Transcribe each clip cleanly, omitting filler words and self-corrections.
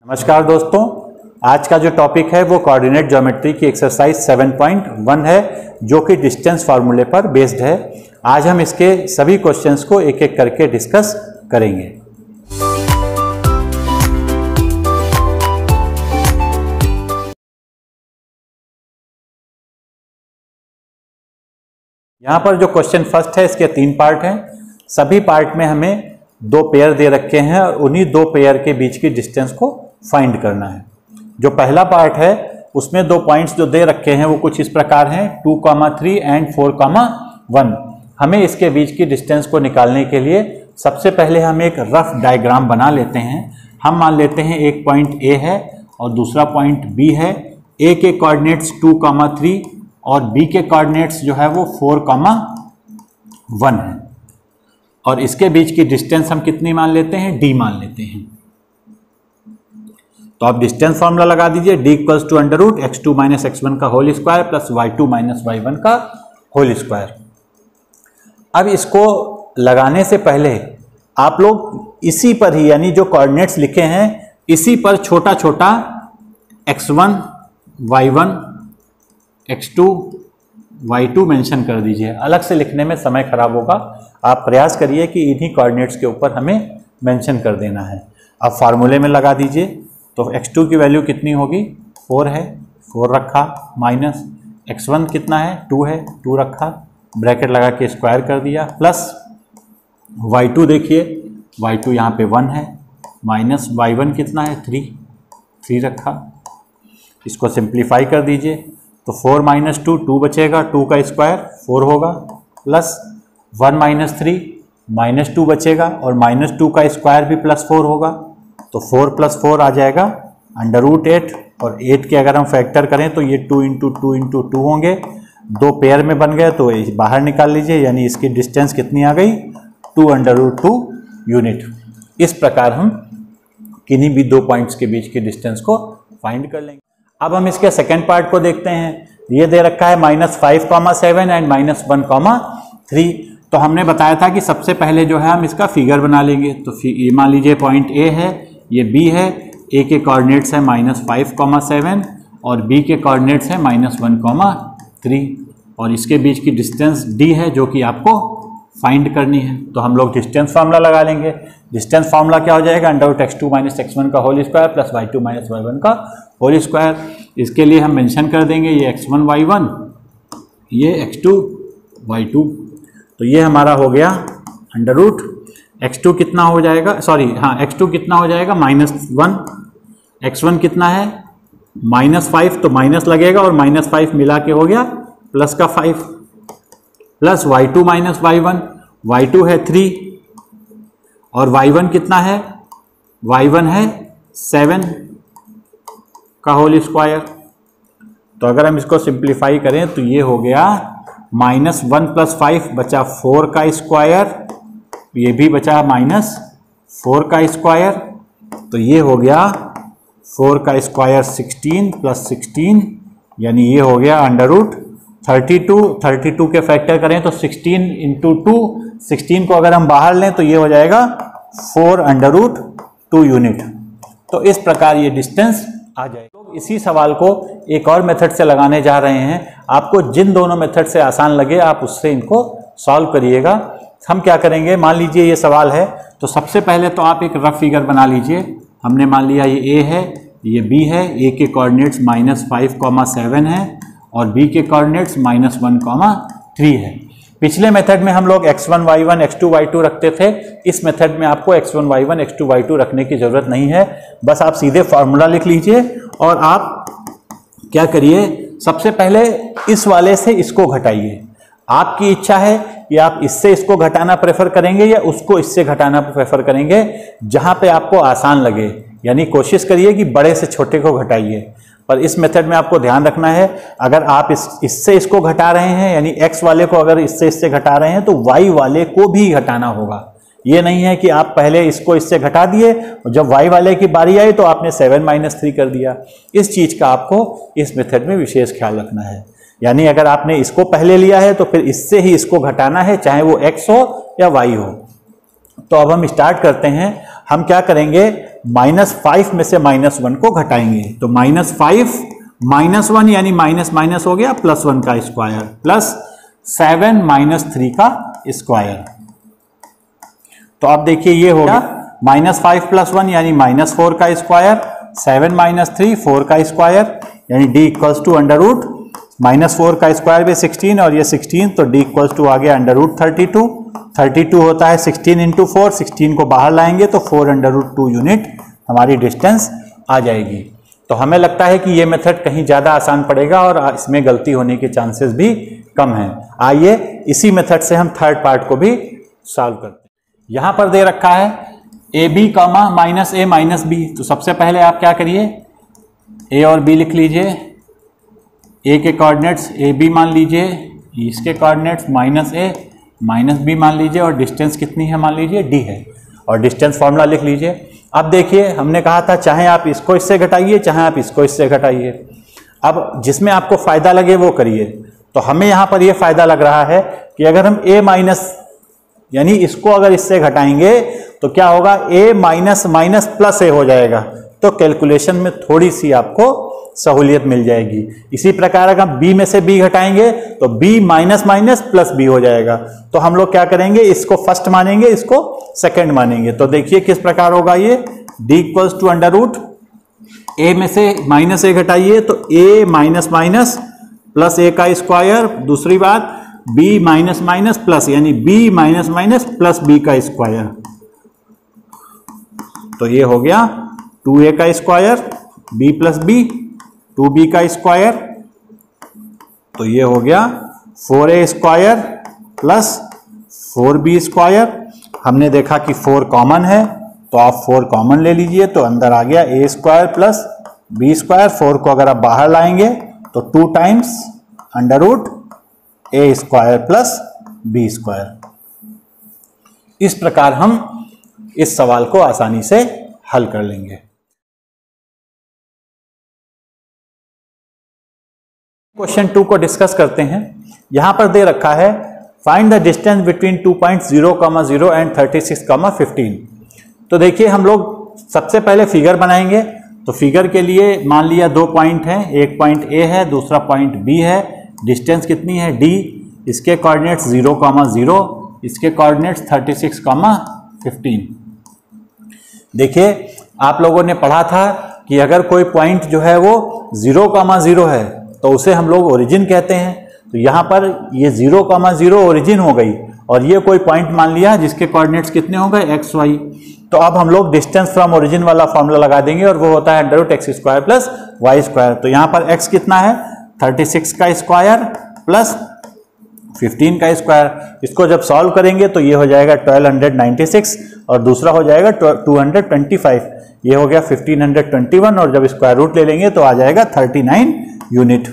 नमस्कार दोस्तों, आज का जो टॉपिक है वो कोऑर्डिनेट ज्योमेट्री की एक्सरसाइज 7.1 है जो कि डिस्टेंस फार्मूले पर बेस्ड है। आज हम इसके सभी क्वेश्चंस को एक एक करके डिस्कस करेंगे। यहाँ पर जो क्वेश्चन फर्स्ट है इसके 3 पार्ट हैं। सभी पार्ट में हमें 2 पेयर दे रखे हैं और उन्हीं 2 पेयर के बीच की डिस्टेंस को फाइंड करना है। जो पहला पार्ट है उसमें 2 पॉइंट्स जो दे रखे हैं वो कुछ इस प्रकार हैं 2,3 एंड 4,1। हमें इसके बीच की डिस्टेंस को निकालने के लिए सबसे पहले हम एक रफ डायग्राम बना लेते हैं। हम मान लेते हैं एक पॉइंट ए है और दूसरा पॉइंट बी है। ए के कोऑर्डिनेट्स 2,3 और बी के कोऑर्डिनेट्स जो है वो 4,1 है और इसके बीच की डिस्टेंस हम कितनी मान लेते हैं, डी मान लेते हैं। तो आप डिस्टेंस फॉर्मूला लगा दीजिए, d equals to under root x2 minus x1 का whole square plus y2 minus y1 का होल स्क्वायर। अब इसको लगाने से पहले आप लोग इसी पर ही यानी जो कोऑर्डिनेट्स लिखे हैं इसी पर छोटा छोटा x1 y1 x2 y2 mention कर दीजिए। अलग से लिखने में समय खराब होगा, आप प्रयास करिए कि इन्हीं कोऑर्डिनेट्स के ऊपर हमें मेंशन कर देना है। अब फार्मूले में लगा दीजिए। तो x2 की वैल्यू कितनी होगी, 4 है, 4 रखा, माइनस x1 कितना है, 2 है, 2 रखा, ब्रैकेट लगा के स्क्वायर कर दिया, प्लस y2 देखिए, y2 यहाँ पे 1 है, माइनस y1 कितना है, 3 रखा। इसको सिंप्लीफाई कर दीजिए तो 4 माइनस 2 2 बचेगा, 2 का स्क्वायर 4 होगा, प्लस 1 माइनस 3 माइनस 2 बचेगा और माइनस 2 का स्क्वायर भी प्लस 4 होगा। तो 4 प्लस 4 आ जाएगा अंडर रूट 8 और 8 के अगर हम फैक्टर करें तो ये 2 इंटू 2 इंटू 2 होंगे। 2 पेयर में बन गए तो बाहर निकाल लीजिए, यानी इसकी डिस्टेंस कितनी आ गई, 2 अंडर रूट 2 यूनिट। इस प्रकार हम किन्हीं भी 2 पॉइंट्स के बीच की डिस्टेंस को फाइंड कर लेंगे। अब हम इसके सेकेंड पार्ट को देखते हैं। ये दे रखा है -5,7 एंड -1,3। तो हमने बताया था कि सबसे पहले जो है हम इसका फिगर बना लेंगे। तो ये मान लीजिए पॉइंट ए है, ये बी है, ए के कोऑर्डिनेट्स है -5,7 और बी के कोऑर्डिनेट्स है -1,3 और इसके बीच की डिस्टेंस डी है जो कि आपको फाइंड करनी है। तो हम लोग डिस्टेंस फार्मूला लगा लेंगे। डिस्टेंस फार्मूला क्या हो जाएगा, under root x2 minus x1 का whole square plus y2 minus y1 का होल स्क्वायर। इसके लिए हम मेंशन कर देंगे ये x1 y1, ये x2 y2। तो ये हमारा हो गया अंडर रूट x2 कितना हो जाएगा, सॉरी हाँ x2 कितना हो जाएगा -1, x1 कितना है -5, तो माइनस लगेगा और -5 मिला के हो गया प्लस का 5, plus y2 minus y1, y2 है 3 और y1 कितना है, y1 है 7 का होल स्क्वायर। तो अगर हम इसको सिंप्लीफाई करें तो ये हो गया -1 प्लस 5 बचा 4 का स्क्वायर, ये भी बचा -4 का स्क्वायर। तो ये हो गया 4 का स्क्वायर 16 प्लस 16, यानी ये हो गया अंडर रूट 32 के फैक्टर करें तो 16 इंटू 2, 16 को अगर हम बाहर लें तो ये हो जाएगा 4 अंडर रूट 2 यूनिट। तो इस प्रकार ये डिस्टेंस आ जाएगा। लोग इसी सवाल को एक और मेथड से लगाने जा रहे हैं। आपको जिन दोनों मेथड से आसान लगे आप उससे इनको सॉल्व करिएगा। हम क्या करेंगे, मान लीजिए ये सवाल है तो सबसे पहले तो आप एक रफ फिगर बना लीजिए। हमने मान लिया ये ए है, ये बी है, ए के कोऑर्डिनेट्स -5,7 है और बी के कोऑर्डिनेट्स -1,3 है। पिछले मेथड में हम लोग x1 y1 x2 y2 रखते थे। इस मेथड में आपको x1 y1 x2 y2 रखने की जरूरत नहीं है, बस आप सीधे फार्मूला लिख लीजिए और आप क्या करिए, सबसे पहले इस वाले से इसको घटाइए। आपकी इच्छा है कि आप इससे इसको घटाना प्रेफर करेंगे या उसको इससे घटाना प्रेफर करेंगे, जहां पे आपको आसान लगे। यानी कोशिश करिए कि बड़े से छोटे को घटाइए। पर इस मेथड में आपको ध्यान रखना है, अगर आप इससे इसको घटा रहे हैं यानी x वाले को अगर इससे घटा रहे हैं तो y वाले को भी घटाना होगा। ये नहीं है कि आप पहले इसको इससे घटा दिए और जब y वाले की बारी आई तो आपने 7-3 कर दिया। इस चीज का आपको इस मेथड में विशेष ख्याल रखना है। यानी अगर आपने इसको पहले लिया है तो फिर इससे ही इसको घटाना है, चाहे वो x हो या y हो। तो अब हम स्टार्ट करते हैं। हम क्या करेंगे, -5 में से -1 को घटाएंगे। तो -5 -1 यानी माइनस माइनस हो गया, +1 का स्क्वायर प्लस 7 -3 का स्क्वायर। तो अब देखिए ये होगा -5 + 1 यानी -4 का स्क्वायर, 7 - 3 4 का स्क्वायर, यानी d = -4 का स्क्वायर भी 16 और ये 16, तो d = आ गया √32। 32 होता है 16 × 4, 16 को बाहर लाएंगे तो 4√2 यूनिट हमारी डिस्टेंस आ जाएगी। तो हमें लगता है कि ये मेथड कहीं ज़्यादा आसान पड़ेगा और इसमें गलती होने के चांसेस भी कम हैं। आइए इसी मेथड से हम थर्ड पार्ट को भी सॉल्व करते हैं। यहाँ पर दे रखा है AB, -a - b। तो सबसे पहले आप क्या करिए, a और b लिख लीजिए। a के कोऑर्डिनेट्स AB मान लीजिए, इसके कोऑर्डिनेट्स -a - b मान लीजिए, और डिस्टेंस कितनी है मान लीजिए d है, और डिस्टेंस फॉर्मूला लिख लीजिए। अब देखिए हमने कहा था चाहे आप इसको इससे घटाइए, चाहे आप इसको इससे घटाइए। अब जिसमें आपको फायदा लगे वो करिए। तो हमें यहाँ पर ये फायदा लग रहा है कि अगर हम a- यानी इसको अगर इससे घटाएंगे तो क्या होगा, a - +a हो जाएगा। तो कैलकुलेशन में थोड़ी सी आपको सहूलियत मिल जाएगी। इसी प्रकार अगर हम b में से b घटाएंगे तो b - b हो जाएगा। तो हम लोग क्या करेंगे, इसको फर्स्ट मानेंगे, इसको सेकंड मानेंगे। तो देखिए किस प्रकार होगा ये, d = a में से -a घटाइए तो a - +a का स्क्वायर, दूसरी बात b - यानी b - b का स्क्वायर, तो ये हो गया 2a का स्क्वायर, b + b 2b का स्क्वायर, तो ये हो गया 4a square plus 4b square. हमने देखा कि 4 कॉमन है तो आप 4 कॉमन ले लीजिए, तो अंदर आ गया a square plus b square. 4 को अगर आप बाहर लाएंगे तो 2 times √a square plus b square. इस प्रकार हम इस सवाल को आसानी से हल कर लेंगे। क्वेश्चन 2 को डिस्कस करते हैं। यहां पर दे रखा है find the distance between 2 points 0,0 and 36,15। तो देखिए हम लोग सबसे पहले फिगर बनाएंगे। तो फिगर के लिए मान लिया 2 पॉइंट हैं, एक पॉइंट A है, दूसरा पॉइंट B है। डिस्टेंस कितनी है D, इसके कोऑर्डिनेट्स 0,0, इसके कोऑर्डिनेट्स 36,15। देखिए आप लोगों ने पढ़ा था कि अगर कोई पॉइंट जो है वो 0,0 है तो उसे हम लोग ओरिजिन कहते हैं। तो यहाँ पर ये 0,0 ओरिजिन हो गई, और ये कोई पॉइंट मान लिया जिसके कोऑर्डिनेट्स कितने हो गए x, y। तो अब हम लोग डिस्टेंस फ्रॉम ओरिजिन वाला फॉर्मूला लगा देंगे, और वो होता है √x² प्लस y स्क्वायर। तो यहाँ पर x कितना है, 36 का स्क्वायर प्लस 15 का स्क्वायर। इसको जब सॉल्व करेंगे तो ये हो जाएगा 1296, और दूसरा हो जाएगा 225। ये हो गया 1521, और जब स्क्वायर रूट ले लेंगे तो आ जाएगा 39 यूनिट।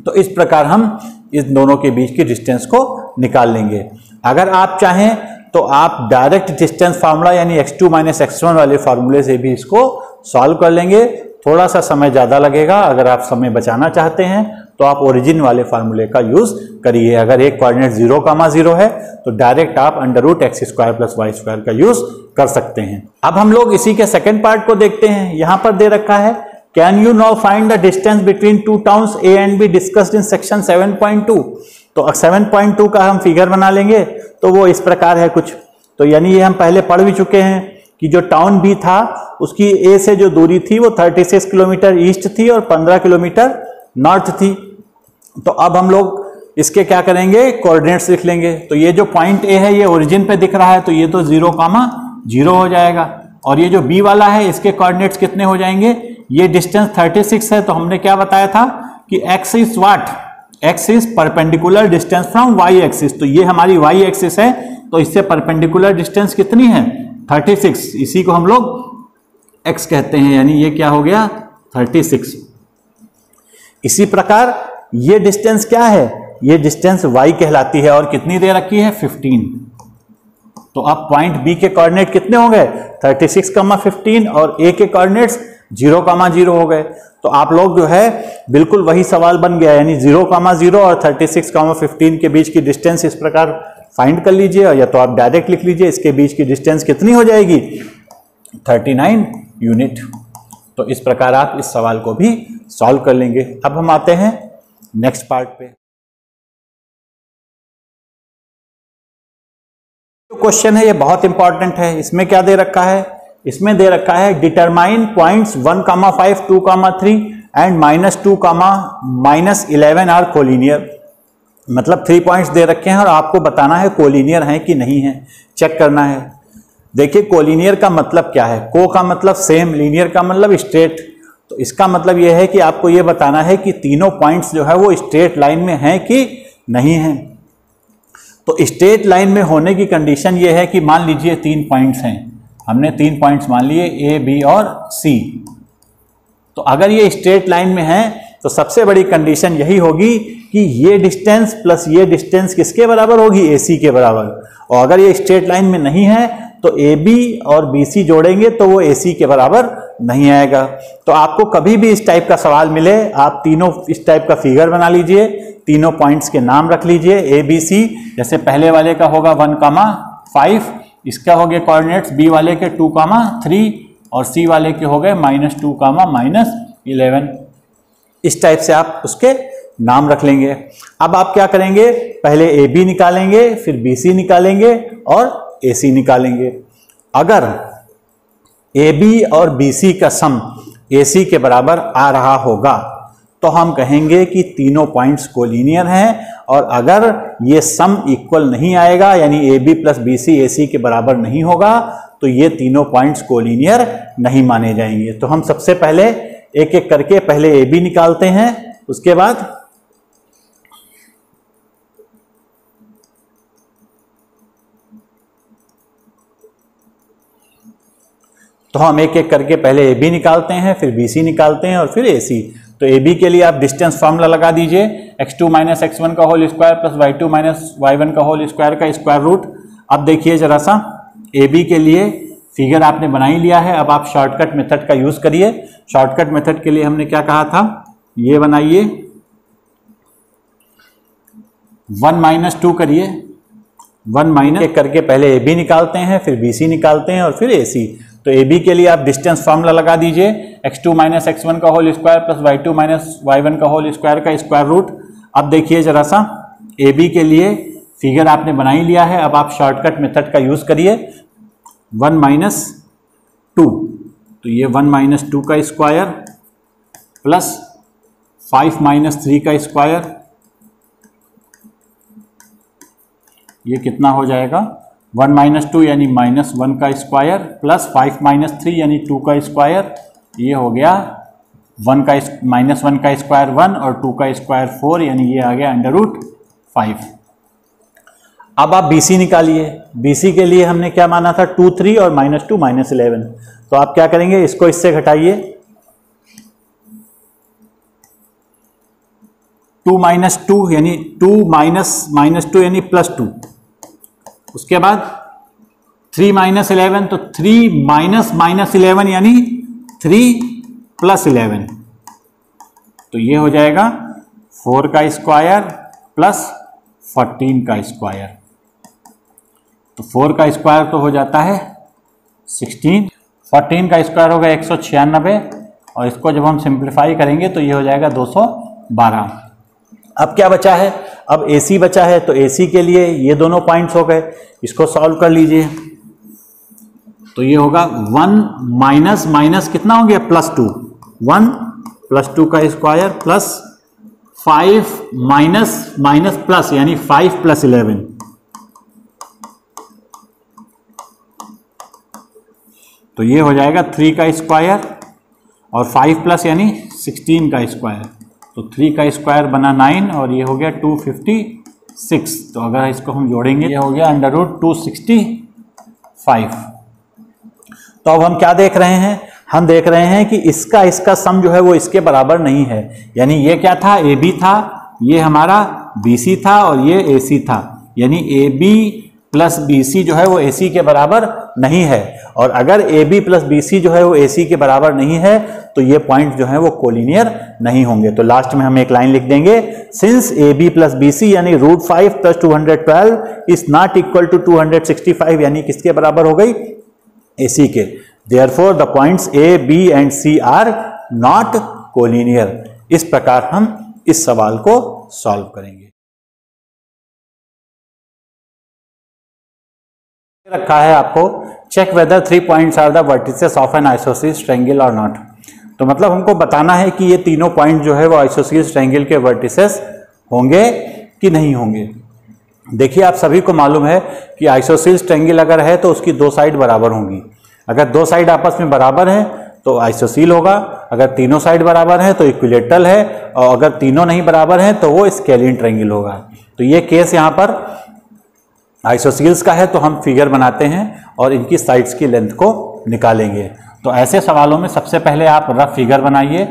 तो इस प्रकार हम इस दोनों के बीच की डिस्टेंस को निकाल लेंगे। अगर आप चाहें तो आप डायरेक्ट डिस्टेंस फार्मूला यानी x2 - x1 वाले फार्मूले से भी इसको सॉल्व कर लेंगे। थोड़ा सा समय ज़्यादा लगेगा। अगर आप समय बचाना चाहते हैं तो आप ओरिजिन वाले फार्मूले का यूज़ करिए। अगर एक कोऑर्डिनेट 0,0 है तो डायरेक्ट आप √x² प्लस y स्क्वायर का यूज़ कर सकते हैं। अब हम लोग इसी के सेकेंड पार्ट को देखते हैं। यहाँ पर दे रखा है can you now find the distance between 2 towns A and B discussed in section 7.2। तो 7.2 का हम फिगर बना लेंगे, तो वो इस प्रकार है कुछ। तो यानी ये हम पहले पढ़ भी चुके हैं कि जो टाउन B था उसकी A से जो दूरी थी वो 36 किलोमीटर ईस्ट थी और 15 किलोमीटर नॉर्थ थी। तो अब हम लोग इसके क्या करेंगे, कोऑर्डिनेट्स लिख लेंगे। तो ये जो पॉइंट A है ये ओरिजिन पे दिख रहा है, तो ये तो 0,0 हो जाएगा। और ये जो B वाला है इसके कोऑर्डिनेट्स कितने हो जाएंगे, ये डिस्टेंस 36 है। तो हमने क्या बताया था कि x is what, x is perpendicular distance from y axis. तो ये हमारी y एक्सिस है, तो इससे परपेंडिकुलर डिस्टेंस कितनी है 36। इसी को हम लोग x कहते हैं, यानी ये क्या हो गया 36। इसी प्रकार ये डिस्टेंस क्या है, ये डिस्टेंस y कहलाती है, और कितनी दे रखी है 15। तो अब पॉइंट B के कोऑर्डिनेट कितने हो गए 36,15, और A के कोऑर्डिनेट्स 0,0 हो गए। तो आप लोग जो है बिल्कुल वही सवाल बन गया, यानी 0,0 और 36,15 के बीच की डिस्टेंस इस प्रकार फाइंड कर लीजिए, या तो आप डायरेक्ट लिख लीजिए इसके बीच की डिस्टेंस कितनी हो जाएगी 39 यूनिट। तो इस प्रकार आप इस सवाल को भी सॉल्व कर लेंगे। अब हम आते हैं नेक्स्ट पार्ट पे। जो क्वेश्चन है ये बहुत इंपॉर्टेंट है। इसमें क्या दे रखा है? इसमें दे रखा है determine points 1,5, 2,3 and -2, -11 are collinear. मतलब 3 पॉइंट्स दे रखे हैं और आपको बताना है कोलिनियर हैं कि नहीं है, चेक करना है। देखिए कोलिनियर का मतलब क्या है? को का मतलब सेम, लीनियर का मतलब स्ट्रेट। तो इसका मतलब यह है कि आपको यह बताना है कि तीनों पॉइंट्स जो है वो स्ट्रेट लाइन में हैं कि नहीं हैं। तो स्ट्रेट लाइन में होने की कंडीशन यह है कि मान लीजिए 3 पॉइंट्स हैं, हमने 3 पॉइंट्स मान लिए ए, बी और सी। तो अगर ये स्ट्रेट लाइन में है तो सबसे बड़ी कंडीशन यही होगी कि ये डिस्टेंस प्लस ये डिस्टेंस किसके बराबर होगी? AC के बराबर। और अगर ये स्ट्रेट लाइन में नहीं है तो AB और BC जोड़ेंगे तो वो AC के बराबर नहीं आएगा। तो आपको कभी भी इस टाइप का सवाल मिले, आप तीनों इस टाइप का फिगर बना लीजिए, तीनों पॉइंट्स के नाम रख लीजिए ABC। जैसे पहले वाले का होगा 1,5, इसका हो गया कोऑर्डिनेट्स, B वाले के 2,3 और C वाले के हो गए -2, -11। इस टाइप से आप उसके नाम रख लेंगे। अब आप क्या करेंगे? पहले AB निकालेंगे, फिर BC निकालेंगे और AC निकालेंगे। अगर AB और BC का सम AC के बराबर आ रहा होगा तो हम कहेंगे कि तीनों पॉइंट्स कोलिनियर हैं। और अगर ये सम इक्वल नहीं आएगा, यानी AB प्लस BC AC के बराबर नहीं होगा, तो ये तीनों पॉइंट्स कोलिनियर नहीं माने जाएंगे। तो हम सबसे पहले एक एक करके पहले AB निकालते हैं, उसके बाद तो हम एक एक करके पहले AB निकालते हैं, फिर BC निकालते हैं और फिर AC। तो AB के लिए आप डिस्टेंस फार्मूला लगा दीजिए, x2 - x1 का whole square plus y2 - y1 का होल स्क्वायर का स्क्वायर रूट। अब देखिए जरा सा, AB के लिए फिगर आपने बना ही लिया है, अब आप शॉर्टकट मेथड का यूज करिए। शॉर्टकट मेथड के लिए हमने क्या कहा था? ये बनाइए, 1 - 2 करिए, 1 - करके पहले AB निकालते हैं, फिर BC निकालते हैं और फिर AC। तो AB के लिए आप डिस्टेंस फार्मूला लगा दीजिए, x2 - x1 का whole square plus y2 - y1 का होल स्क्वायर का स्क्वायर रूट। अब देखिए जरा सा, AB के लिए फिगर आपने बना ही लिया है, अब आप शॉर्टकट मेथड का यूज करिए। 1 - 2, तो ये 1 - 2 का स्क्वायर प्लस 5 - 3 का स्क्वायर, ये कितना हो जाएगा? 1 - 2 यानी -1 का स्क्वायर प्लस 5 - 3 यानी 2 का स्क्वायर, ये हो गया -1 का स्क्वायर 1 और 2 का स्क्वायर 4, यानी ये आ गया √5। अब आप BC निकालिए। BC के लिए हमने क्या माना था? 2, 3 और -2 -11। तो आप क्या करेंगे? इसको इससे घटाइए, 2 - 2 यानी 2 -2 यानी +2। उसके बाद 3 - 11, तो 3 -11 यानी 3 + 11। तो ये हो जाएगा 4 का स्क्वायर प्लस 14 का स्क्वायर। तो 4 का स्क्वायर तो हो जाता है 16, 14 का स्क्वायर होगा 196 और इसको जब हम सिंप्लीफाई करेंगे तो ये हो जाएगा 212। अब क्या बचा है? अब AC बचा है, तो AC के लिए ये दोनों पॉइंट्स हो गए, इसको सॉल्व कर लीजिए। तो ये होगा 1 माइनस कितना हो गया? +2, 1 + 2 का स्क्वायर प्लस 5 माइनस प्लस यानी 5 + 11। तो ये हो जाएगा 3 का स्क्वायर और 5 प्लस यानी 16 का स्क्वायर। तो 3 का स्क्वायर बना 9 और ये हो गया 256। तो अगर इसको हम जोड़ेंगे ये हो गया √265। तो अब हम क्या देख रहे हैं? हम देख रहे हैं कि इसका सम जो है वो इसके बराबर नहीं है। यानी ये क्या था? AB था, ये हमारा BC था और ये AC था। यानी AB प्लस BC जो है वो AC के बराबर नहीं है। और अगर AB प्लस BC जो है वो AC के बराबर नहीं है तो ये पॉइंट जो है वो कोलिनियर नहीं होंगे। तो लास्ट में हम एक लाइन लिख देंगे, सिंस AB प्लस BC यानी √5 + 212 इज नॉट इक्वल टू 265, यानी किसके बराबर हो गई? AC के। Therefore the points A B and C are not collinear. इस प्रकार हम इस सवाल को सॉल्व करेंगे। रखा है आपको check whether 3 points are the vertices of an isosceles triangle और नॉट। तो मतलब हमको बताना है कि ये तीनों पॉइंट जो है वो आइसोसेलेस ट्रायंगल के वर्टिसेस होंगे कि नहीं होंगे। देखिए आप सभी को मालूम है कि आइसोसेलेस ट्रायंगल अगर है तो उसकी दो साइड बराबर होंगी। अगर दो साइड आपस में बराबर है तो आइसोसेल होगा, अगर तीनों साइड बराबर है तो इक्विलेटरल है, और अगर तीनों नहीं बराबर हैं तो वो स्केलिन ट्रायंगल होगा। तो ये केस यहाँ पर आइसोसेल्स का है, तो हम फिगर बनाते हैं और इनकी साइड्स की लेंथ को निकालेंगे। तो ऐसे सवालों में सबसे पहले आप रफ फिगर बनाइए,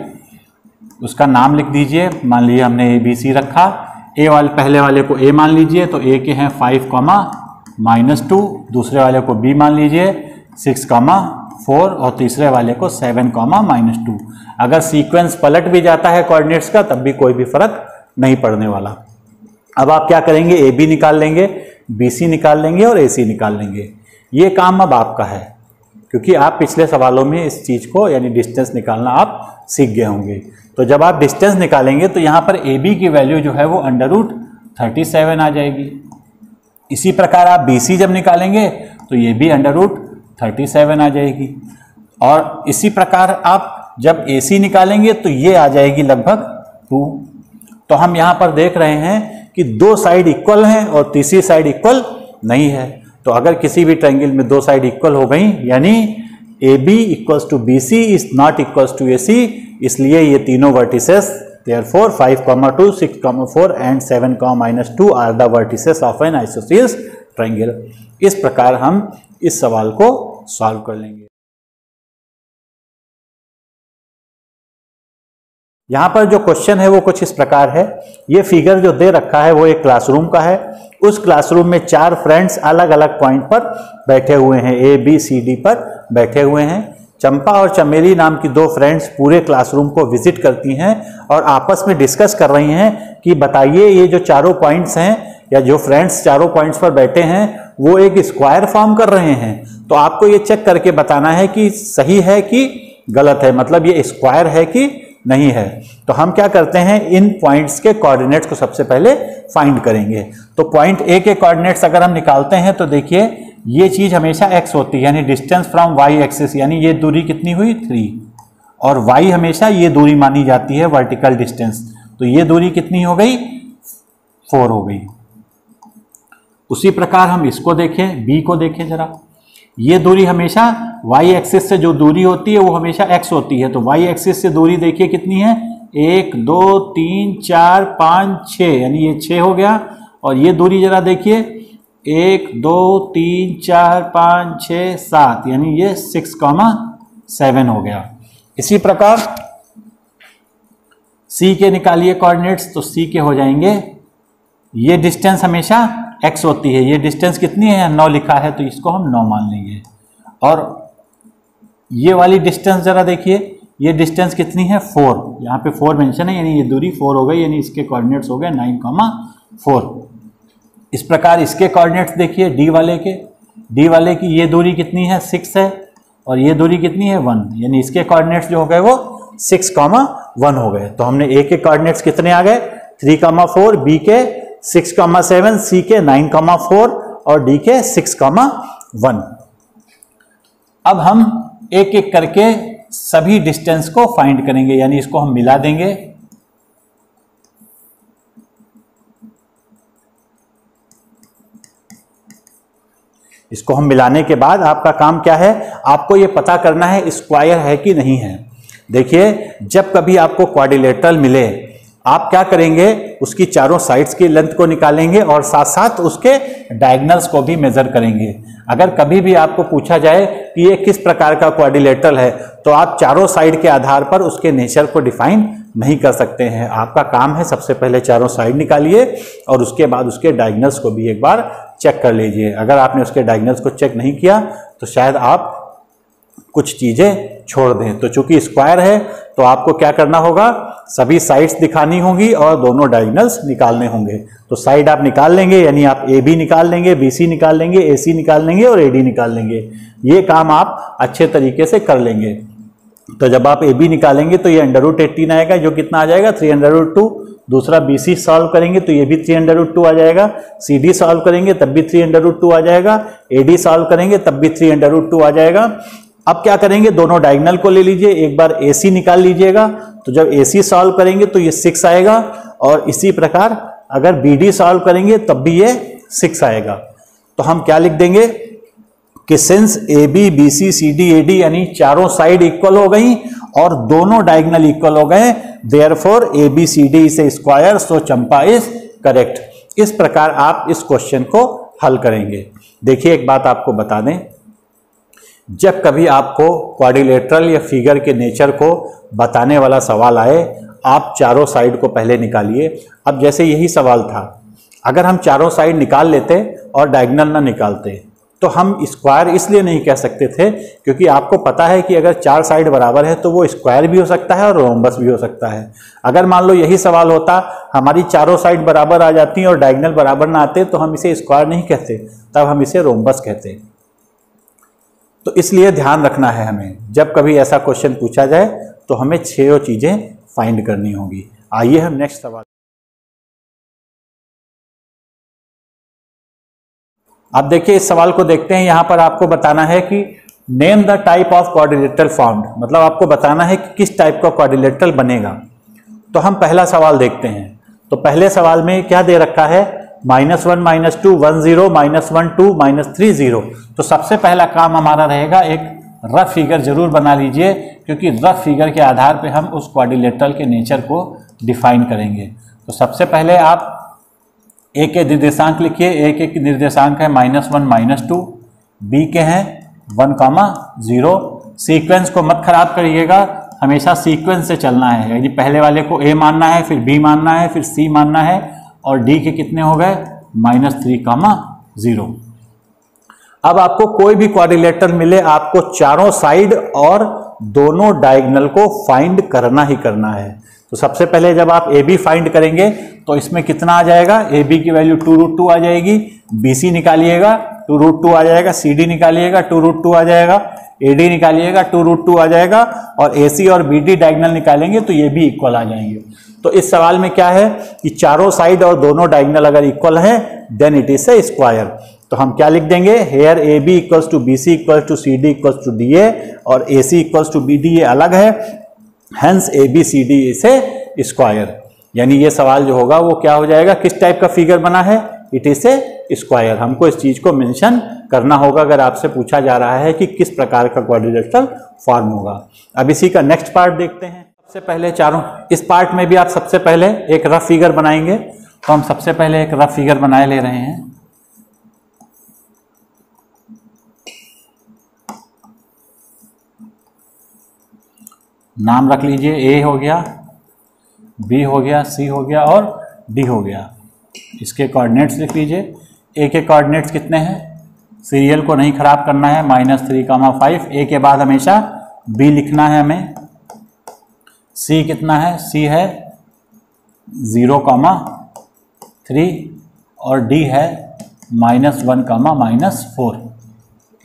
उसका नाम लिख दीजिए। मान लीजिए हमने ए बी सी रखा, ए वाले पहले वाले को ए मान लीजिए, तो ए के हैं 5, -2, दूसरे वाले को बी मान लीजिए 6, 4 और तीसरे वाले को 7, -2। अगर सीक्वेंस पलट भी जाता है कोऑर्डिनेट्स का तब भी कोई भी फर्क नहीं पड़ने वाला। अब आप क्या करेंगे, ए बी निकाल लेंगे, बी सी निकाल लेंगे और ए सी निकाल लेंगे। ये काम अब आपका है, क्योंकि आप पिछले सवालों में इस चीज को यानी डिस्टेंस निकालना आप सीख गए होंगे। तो जब आप डिस्टेंस निकालेंगे तो यहाँ पर ए बी की वैल्यू जो है वो √37 आ जाएगी। इसी प्रकार आप बी सी जब निकालेंगे तो ये भी √37 आ जाएगी। और इसी प्रकार आप जब ए सी निकालेंगे तो ये आ जाएगी लगभग 2। तो हम यहाँ पर देख रहे हैं कि दो साइड इक्वल हैं और तीसरी साइड इक्वल नहीं है। तो अगर किसी भी ट्रायंगल में दो साइड इक्वल हो गई यानी A B equals to B C is not equals to A C, इसलिए ये तीनों vertices therefore 5, 2, 6, 4 and 7, -2 are the vertices of an isosceles triangle. इस प्रकार हम इस सवाल को सॉल्व कर लेंगे। यहाँ पर जो क्वेश्चन है वो कुछ इस प्रकार है। ये फिगर जो दे रखा है वो एक क्लासरूम का है। उस क्लासरूम में 4 फ्रेंड्स अलग अलग पॉइंट पर बैठे हुए हैं, ए बी सी डी पर बैठे हुए हैं। चंपा और चमेली नाम की 2 फ्रेंड्स पूरे क्लासरूम को विजिट करती हैं और आपस में डिस्कस कर रही हैं कि बताइए ये जो चारों पॉइंट्स हैं या जो फ्रेंड्स चारों पॉइंट्स पर बैठे हैं वो एक स्क्वायर फॉर्म कर रहे हैं। तो आपको ये चेक करके बताना है कि सही है कि गलत है, मतलब ये स्क्वायर है कि नहीं है। तो हम क्या करते हैं, इन पॉइंट्स के कोऑर्डिनेट्स को सबसे पहले फाइंड करेंगे। तो पॉइंट ए के कोऑर्डिनेट्स अगर हम निकालते हैं तो देखिए ये चीज हमेशा x होती है, यानी डिस्टेंस फ्रॉम y एक्सिस, यानी ये दूरी कितनी हुई 3, और y हमेशा ये दूरी मानी जाती है वर्टिकल डिस्टेंस। तो ये दूरी कितनी हो गई 4 हो गई। उसी प्रकार हम इसको देखें, b को देखें जरा, ये दूरी हमेशा y एक्सिस से जो दूरी होती है वो हमेशा x होती है। तो y एक्सिस से दूरी देखिए कितनी है 1, 2, 3, 4, 5, 6, यानी ये 6 हो गया। और ये दूरी जरा देखिए 1, 2, 3, 4, 5, 6, 7, यानी ये 6, 7 हो गया। इसी प्रकार C के निकालिए कोऑर्डिनेट्स, तो C के हो जाएंगे, ये डिस्टेंस हमेशा x होती है, ये डिस्टेंस कितनी है 9 लिखा है तो इसको हम 9 मान लेंगे। और ये वाली डिस्टेंस जरा देखिए, ये डिस्टेंस कितनी है 4, यहाँ पे 4 मेंशन है, यानी ये दूरी 4 हो गई, यानी इसके कोऑर्डिनेट्स हो गए 9, 4। इस प्रकार इसके कोऑर्डिनेट्स देखिए डी वाले की ये दूरी कितनी है 6 है और ये दूरी कितनी है 1, यानी इसके कोऑर्डिनेट्स जो हो गए वो 6, 1 हो गए। तो हमने ए के कोऑर्डिनेट्स कितने आ गए 3, 4, बी के 6, 7, सी के 9, 4 और डी के 6, 1। अब हम एक एक करके सभी डिस्टेंस को फाइंड करेंगे, यानी इसको हम मिला देंगे। इसको हम मिलाने के बाद आपका काम क्या है, आपको ये पता करना है स्क्वायर है कि नहीं है। देखिए जब कभी आपको क्वाड्रिलेटरल मिले आप क्या करेंगे, उसकी चारों साइड्स की लेंथ को निकालेंगे और साथ साथ उसके डायगोनल्स को भी मेजर करेंगे। अगर कभी भी आपको पूछा जाए कि ये किस प्रकार का क्वाड्रिलेटरल है तो आप चारों साइड के आधार पर उसके नेचर को डिफाइन नहीं कर सकते हैं। आपका काम है सबसे पहले चारों साइड निकालिए और उसके बाद उसके डायगोनल्स को भी एक बार चेक कर लीजिए। अगर आपने उसके डायगोनल्स को चेक नहीं किया तो शायद आप कुछ चीजें छोड़ दें। तो चूंकि स्क्वायर है तो आपको क्या करना होगा, सभी साइड्स दिखानी होंगी और दोनों डायगोनल्स निकालने होंगे। तो साइड आप निकाल लेंगे, यानी आप ए बी निकाल लेंगे, बी सी निकाल लेंगे, ए सी निकाल लेंगे और ए डी निकाल लेंगे। ये काम आप अच्छे तरीके से कर लेंगे। तो जब आप ए बी निकालेंगे तो ये √18 आएगा, जो कितना आ जाएगा 3√2। दूसरा बी सी सॉल्व करेंगे तो ये भी 3√2 आ जाएगा। सी डी सॉल्व करेंगे तब भी 3√2 आ जाएगा। ए डी सॉल्व करेंगे तब भी 3√2 आ जाएगा। अब क्या करेंगे, दोनों डायगोनल को ले लीजिए, एक बार ए सी निकाल लीजिएगा। तो जब ए सी सॉल्व करेंगे तो ये 6 आएगा, और इसी प्रकार अगर बी डी सॉल्व करेंगे तब भी ये 6 आएगा। तो हम क्या लिख देंगे कि since A B B C C D A D यानी चारों साइड इक्वल हो गई और दोनों डायगोनल इक्वल हो गए, therefore A B C D is a square, so Champa is correct. इस प्रकार आप इस क्वेश्चन को हल करेंगे। देखिए एक बात आपको बता दें, जब कभी आपको क्वाड्रिलेटरल या फिगर के नेचर को बताने वाला सवाल आए, आप चारों साइड को पहले निकालिए। अब जैसे यही सवाल था, अगर हम चारों साइड निकाल लेते और डायगोनल ना निकालते तो हम स्क्वायर इसलिए नहीं कह सकते थे क्योंकि आपको पता है कि अगर 4 साइड बराबर है तो वो स्क्वायर भी हो सकता है और रोम्बस भी हो सकता है। अगर मान लो यही सवाल होता, हमारी चारों साइड बराबर आ जाती और डायगोनल बराबर ना आते, तो हम इसे स्क्वायर नहीं कहते, तब हम इसे रोम्बस कहते। तो इसलिए ध्यान रखना है हमें, जब कभी ऐसा क्वेश्चन पूछा जाए तो हमें 6 चीजें फाइंड करनी होगी। आइए हम नेक्स्ट सवाल। अब देखिए इस सवाल को देखते हैं। यहां पर आपको बताना है कि name the type of quadrilateral formed, मतलब आपको बताना है कि किस टाइप का क्वाड्रिलेटरल बनेगा। तो हम पहला सवाल देखते हैं। तो पहले सवाल में क्या दे रखा है, -1 -2 1 0 -1 2 -3 0। तो सबसे पहला काम हमारा रहेगा, एक रफ फिगर जरूर बना लीजिए, क्योंकि रफ फिगर के आधार पे हम उस क्वाड्रिलेटरल के नेचर को डिफाइन करेंगे। तो सबसे पहले आप ए के निर्देशांक लिखिए। ए के निर्देशांक है -1 -2, बी के हैं 1, 0। सीक्वेंस को मत खराब करिएगा, हमेशा सीक्वेंस से चलना है, यानी पहले वाले को ए मानना है, फिर बी मानना है, फिर सी मानना है, और डी के कितने हो गए -3, 0। अब आपको कोई भी क्वाड्रिलेटरल मिले, आपको चारों साइड और दोनों डायगोनल को फाइंड करना ही करना है। तो सबसे पहले जब आप ए बी फाइंड करेंगे तो इसमें कितना आ जाएगा, ए बी की वैल्यू 2√2 आ जाएगी, बी सी निकालिएगा 2√2 आ जाएगा, सी डी निकालिएगा 2√2 आ जाएगा, ए डी निकालिएगा 2√2 आ जाएगा, और ए सी और बी डी डायगोनल निकालेंगे तो ये भी इक्वल आ जाएंगे। तो इस सवाल में क्या है कि चारों साइड और दोनों डायगोनल अगर इक्वल है then it is a square. तो हम क्या लिख देंगे, here A B equals to B C equals to C D equals to D A, और A C equals to B D ये अलग है, hence A B C D is a square. यानी ये सवाल जो होगा वो क्या हो जाएगा, किस टाइप का फिगर बना है, इट इज ए स्क्वायर। हमको इस चीज को मेंशन करना होगा अगर आपसे पूछा जा रहा है कि किस प्रकार का क्वाड्रिलेटरल फॉर्म होगा। अब इसी का नेक्स्ट पार्ट देखते हैं। सबसे पहले चारों, इस पार्ट में भी आप सबसे पहले एक रफ फिगर बनाएंगे। तो हम सबसे पहले एक रफ फिगर बनाए ले रहे हैं। नाम रख लीजिए, ए हो गया, बी हो गया, सी हो गया और डी हो गया। इसके कोऑर्डिनेट्स लिख लीजिए। ए के कोऑर्डिनेट्स कितने हैं, सीरियल को नहीं खराब करना है, -3, 5। ए के बाद हमेशा बी लिखना है हमें। सी कितना है, सी है 0, 3, और डी है -1, -4।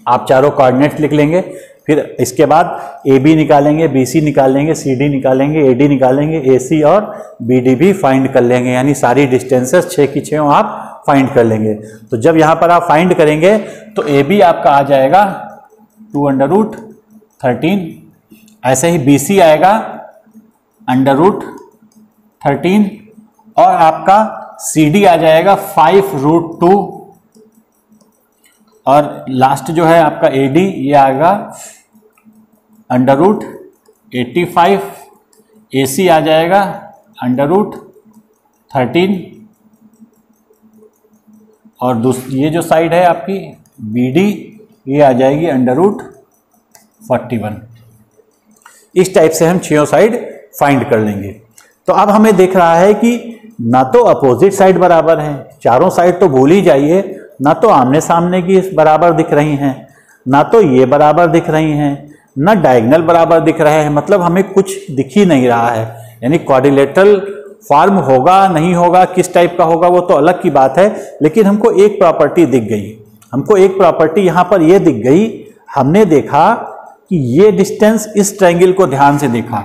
आप चारों कोऑर्डिनेट्स लिख लेंगे। फिर इसके बाद ए बी निकालेंगे, बी सी निकालेंगे, सी डी निकालेंगे, ए डी निकालेंगे, ए सी और बी डी भी फाइंड कर लेंगे, यानी सारी डिस्टेंसेस 6 की 6 आप फाइंड कर लेंगे। तो जब यहाँ पर आप फाइंड करेंगे तो ए बी आपका आ जाएगा 2√13, ऐसे ही बी सी आएगा √13, और आपका सी डी आ जाएगा 5√2, और लास्ट जो है आपका ए डी ये आएगा √85, ए सी आ जाएगा √13, और ये जो साइड है आपकी बी डी ये आ जाएगी √41। इस टाइप से हम 6 साइड फाइंड कर लेंगे। तो अब हमें दिख रहा है कि ना तो अपोजिट साइड बराबर है, चारों साइड तो भूल ही जाइए, ना तो आमने सामने की बराबर दिख रही हैं, ना तो ये बराबर दिख रही हैं, ना डायगोनल बराबर दिख रहे हैं, मतलब हमें कुछ दिख ही नहीं रहा है। यानी क्वाड्रिलेटरल फॉर्म होगा नहीं होगा, किस टाइप का होगा वो तो अलग की बात है, लेकिन हमको एक प्रॉपर्टी दिख गई, हमको एक प्रॉपर्टी यहाँ पर ये दिख गई। हमने देखा कि ये डिस्टेंस इस ट्रायंगल को ध्यान से देखा,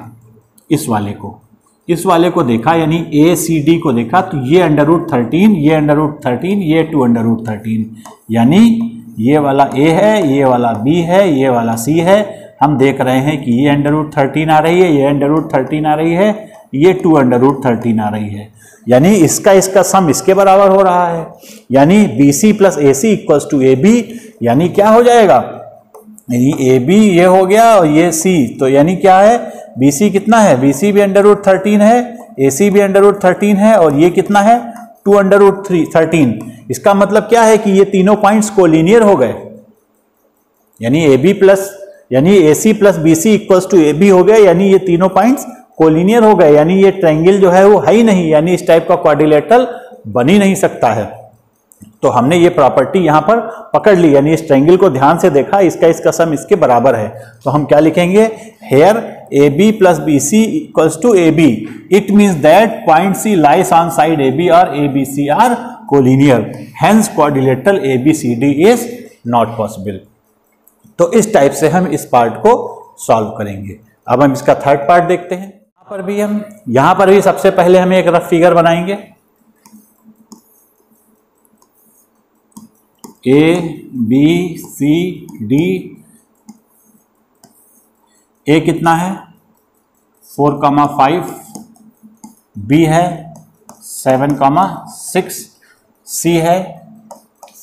इस वाले को देखा, यानी ए सी डी को देखा, तो ये √13, ये √13, ये 2√13, यानी ये वाला ए है, ये वाला बी है, ये वाला सी है। हम देख रहे हैं कि ये √13 आ रही है, ये √13 आ रही है, ये 2√13 आ रही है, यानी इसका सम इसके बराबर हो रहा है। यानी BC + AC = AB, यानी क्या हो जाएगा, यानी AB ये हो गया और ये C, तो यानी क्या है, BC कितना है, BC भी √13 है, AC भी √13 है, और ये कितना है 2√13। इसका मतलब क्या है कि ये तीनों पॉइंट्स कोलिनियर हो गए, यानी AC + BC = AB हो गया, यानी ये तीनों पॉइंट्स कोलिनियर हो गए, यानी ये ट्रायंगल जो है वो है ही नहीं, यानी इस टाइप का क्वाड्रिलेटरल बन ही नहीं सकता है। तो हमने ये प्रॉपर्टी यहां पर पकड़ ली, यानी इस ट्रायंगल को ध्यान से देखा, इसका सम इसके बराबर है। तो हम क्या लिखेंगे, here AB + BC = AB, it means that point C lies on side AB और ABC are collinear, hence quadrilateral ABCD is not possible. तो इस टाइप से हम इस पार्ट को सॉल्व करेंगे। अब हम इसका थर्ड पार्ट देखते हैं। यहां पर भी सबसे पहले हम एक रफ फिगर बनाएंगे। A B C D, A कितना है 4,5, B है 7,6, C है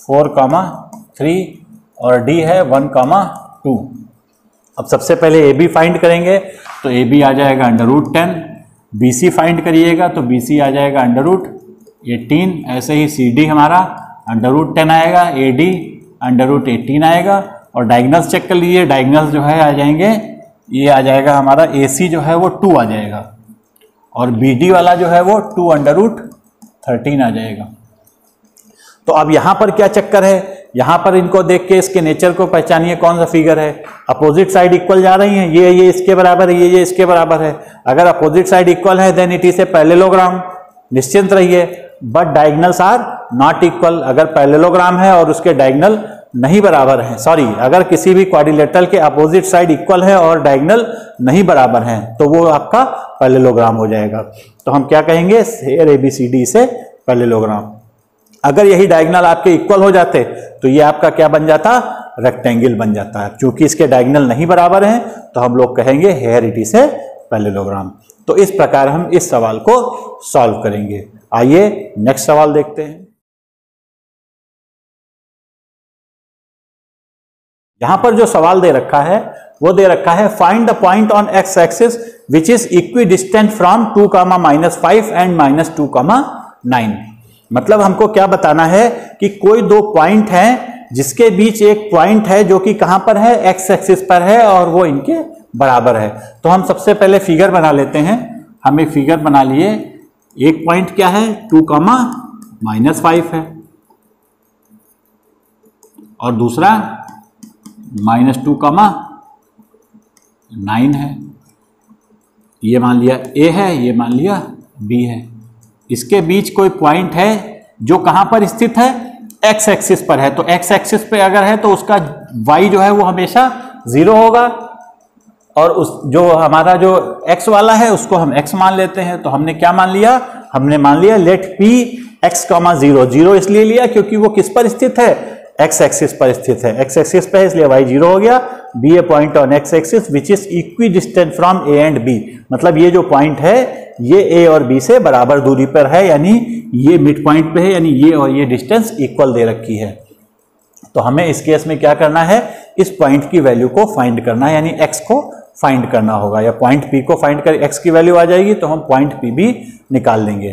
4,3 और D है 1,2। अब सबसे पहले AB फाइंड करेंगे, तो AB आ जाएगा √10, BC फाइंड करिएगा तो BC आ जाएगा √18, ऐसे ही CD हमारा √10 आएगा, AD √18 आएगा, और डायगोनल्स चेक कर लीजिए, डायगोनल्स जो है आ जाएंगे, ये आ जाएगा हमारा AC जो है वो 2 आ जाएगा, और BD वाला जो है वो 2√13 आ जाएगा। तो अब यहां पर क्या चक्कर है, यहां पर इनको देख के इसके नेचर को पहचानिए, कौन सा फिगर है, अपोजिट साइड इक्वल जा रही हैं, ये इसके बराबर है, ये इसके बराबर है। अगर अपोजिट साइड इक्वल है then it is a parallelogram, निश्चिंत रहिए। But diagonals are not equal, अगर पैरेललोग्राम है और उसके डायगोनल नहीं बराबर हैं, सॉरी, अगर किसी भी क्वाड्रिलेटरल के अपोजिट साइड इक्वल है और डायगोनल नहीं बराबर हैं, तो वो आपका पैरेललोग्राम हो जाएगा। तो हम क्या कहेंगे, हेयर ABCD से पैरेललोग्राम। अगर यही डायगोनल आपके इक्वल हो जाते तो ये आपका क्या बन जाता, रेक्टेंगल बन जाता है। क्योंकि इसके डायगोनल नहीं बराबर हैं तो हम लोग कहेंगे here it is a parallelogram. तो इस प्रकार हम इस सवाल को सॉल्व करेंगे। आइए नेक्स्ट सवाल देखते हैं। यहां पर जो सवाल दे रखा है वो दे रखा है, find the point on x axis which is equidistant from 2, -5 and -2, 9। मतलब हमको क्या बताना है कि कोई दो पॉइंट हैं जिसके बीच एक पॉइंट है जो कि कहां पर है, एक्स एक्सिस पर है, और वो इनके बराबर है। तो हम सबसे पहले फिगर बना लेते हैं। हम एक फिगर बना लिए, एक पॉइंट क्या है 2, -5 है, और दूसरा -2, 9 है। ये मान लिया A है, ये मान लिया B है। इसके बीच कोई पॉइंट है जो कहां पर स्थित है, एक्स एक्सिस पर है। तो एक्स एक्सिस पे अगर है तो उसका y जो है वो हमेशा 0 होगा, और उस जो हमारा जो x वाला है उसको हम x मान लेते हैं। तो हमने क्या मान लिया, हमने मान लिया लेट p x, 0, 0 इसलिए लिया क्योंकि वो किस पर स्थित है, एक्स एक्सिस पर स्थित है, एक्स एक्सिस पर है इसलिए y 0 हो गया। Be a point on x axis which is equidistant from A and B, मतलब ये जो पॉइंट है ये ए और बी से बराबर दूरी पर है, यानी ये मिड पॉइंट पे है, यानी ये और ये डिस्टेंस इक्वल दे रखी है। तो हमें इस केस में क्या करना है, इस पॉइंट की वैल्यू को फाइंड करना है, यानी x को फाइंड करना होगा, या पॉइंट P को फाइंड कर x की वैल्यू आ जाएगी तो हम पॉइंट P भी निकाल लेंगे।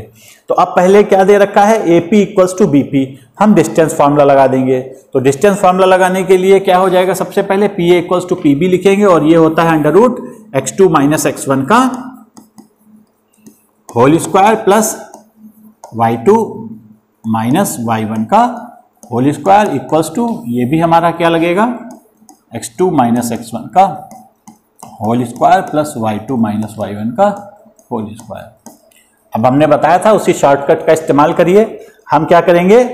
तो अब पहले क्या दे रखा है, AP = BP, हम डिस्टेंस फार्मूला लगा देंगे। तो डिस्टेंस फार्मूला लगाने के लिए क्या हो जाएगा, सबसे पहले PA = PB लिखेंगे, और ये होता है √x2 - x1 का whole square plus y2 - y1 का होल स्क्वायर इक्वल्स टू, ये भी हमारा क्या लगेगा, x2 - x1 का whole square plus y2 - y1 का होल स्क्वायर। अब हमने बताया था उसी शॉर्टकट का इस्तेमाल करिए। हम क्या करेंगे,